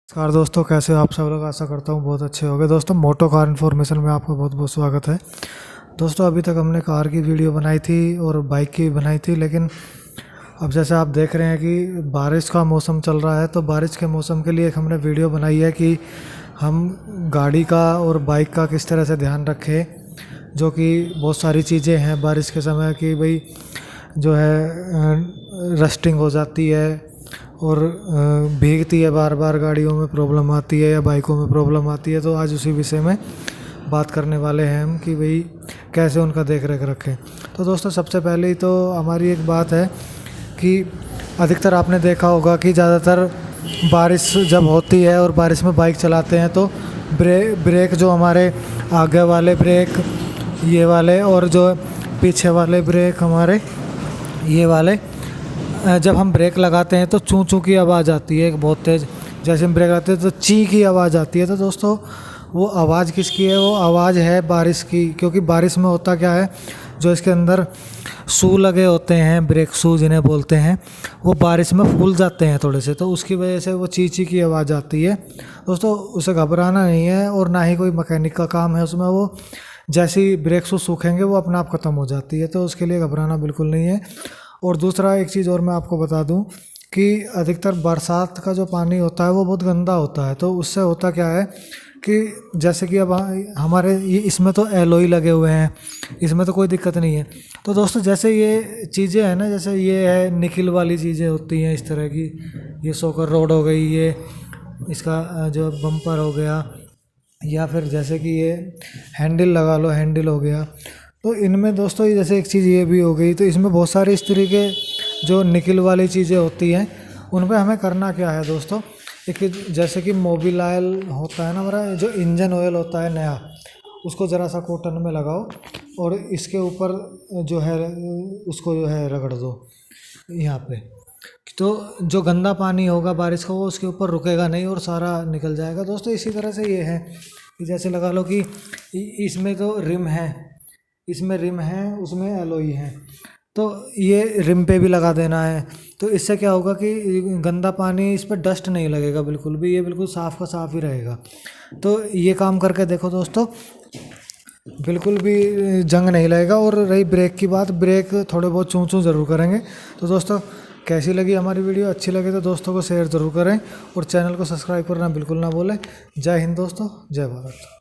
नमस्कार दोस्तों, कैसे हो आप सब लोग। आशा करता हूँ बहुत अच्छे होंगे। दोस्तों, मोटो कार इन्फॉर्मेशन में आपका बहुत बहुत स्वागत है। दोस्तों, अभी तक हमने कार की वीडियो बनाई थी और बाइक की भी बनाई थी, लेकिन अब जैसे आप देख रहे हैं कि बारिश का मौसम चल रहा है, तो बारिश के मौसम के लिए एक हमने वीडियो बनाई है कि हम गाड़ी का और बाइक का किस तरह से ध्यान रखें। जो कि बहुत सारी चीज़ें हैं बारिश के समय कि भाई जो है रस्टिंग हो जाती है और भीगती है, बार बार गाड़ियों में प्रॉब्लम आती है या बाइकों में प्रॉब्लम आती है। तो आज उसी विषय में बात करने वाले हैं हम कि भाई कैसे उनका देख रेख रखें। तो दोस्तों, सबसे पहले ही तो हमारी एक बात है कि अधिकतर आपने देखा होगा कि ज़्यादातर बारिश जब होती है और बारिश में बाइक चलाते हैं तो ब्रेक जो हमारे आगे वाले ब्रेक ये वाले और जो पीछे वाले ब्रेक हमारे ये वाले, जब हम ब्रेक लगाते हैं तो चूं चूं की आवाज़ आती है एक बहुत तेज़। जैसे हम ब्रेक लगाते हैं तो ची की आवाज़ आती है। तो दोस्तों, वो आवाज़ किसकी है? वो आवाज़ है बारिश की। क्योंकि बारिश में होता क्या है, जो इसके अंदर शू लगे होते हैं, ब्रेक शू जिन्हें बोलते हैं, वो बारिश में फूल जाते हैं थोड़े से, तो उसकी वजह से वो ची ची की आवाज़ आती है। दोस्तों, उसे घबराना नहीं है और ना ही कोई मैकेनिक का काम है उसमें। वो जैसे ही ब्रेक शू सूखेंगे वो अपने आप ख़त्म हो जाती है, तो उसके लिए घबराना बिल्कुल नहीं है। और दूसरा एक चीज़ और मैं आपको बता दूं कि अधिकतर बरसात का जो पानी होता है वो बहुत गंदा होता है। तो उससे होता क्या है कि जैसे कि अब हमारे ये इसमें तो एलॉय लगे हुए हैं, इसमें तो कोई दिक्कत नहीं है। तो दोस्तों, जैसे ये चीज़ें हैं ना, जैसे ये है निकिल वाली चीज़ें होती हैं इस तरह की, ये सोकर रोड हो गई, ये इसका जो बम्पर हो गया, या फिर जैसे कि ये हैंडल लगा लो, हैंडल हो गया। तो इनमें दोस्तों ये जैसे एक चीज़ ये भी हो गई, तो इसमें बहुत सारे इस तरीके जो निकिल वाली चीज़ें होती हैं उन पे हमें करना क्या है दोस्तों। एक जैसे कि मोबिल ऑयल होता है ना, हमारा जो इंजन ऑयल होता है नया, उसको ज़रा सा कॉटन में लगाओ और इसके ऊपर जो है उसको जो है रगड़ दो यहाँ पे। तो जो गंदा पानी होगा बारिश का वो उसके ऊपर रुकेगा नहीं और सारा निकल जाएगा। दोस्तों, इसी तरह से ये है कि जैसे लगा लो कि इसमें तो रिम है, इसमें रिम है, उसमें एलॉय है, तो ये रिम पे भी लगा देना है। तो इससे क्या होगा कि गंदा पानी इस पर डस्ट नहीं लगेगा बिल्कुल भी, ये बिल्कुल साफ़ का साफ़ ही रहेगा। तो ये काम करके देखो दोस्तों, बिल्कुल भी जंग नहीं लगेगा। और रही ब्रेक की बात, ब्रेक थोड़े बहुत चूं चूं ज़रूर करेंगे। तो दोस्तों, कैसी लगी हमारी वीडियो? अच्छी लगे तो दोस्तों को शेयर ज़रूर करें और चैनल को सब्सक्राइब करना बिल्कुल ना भूलें। जय हिंद दोस्तों, जय भारत।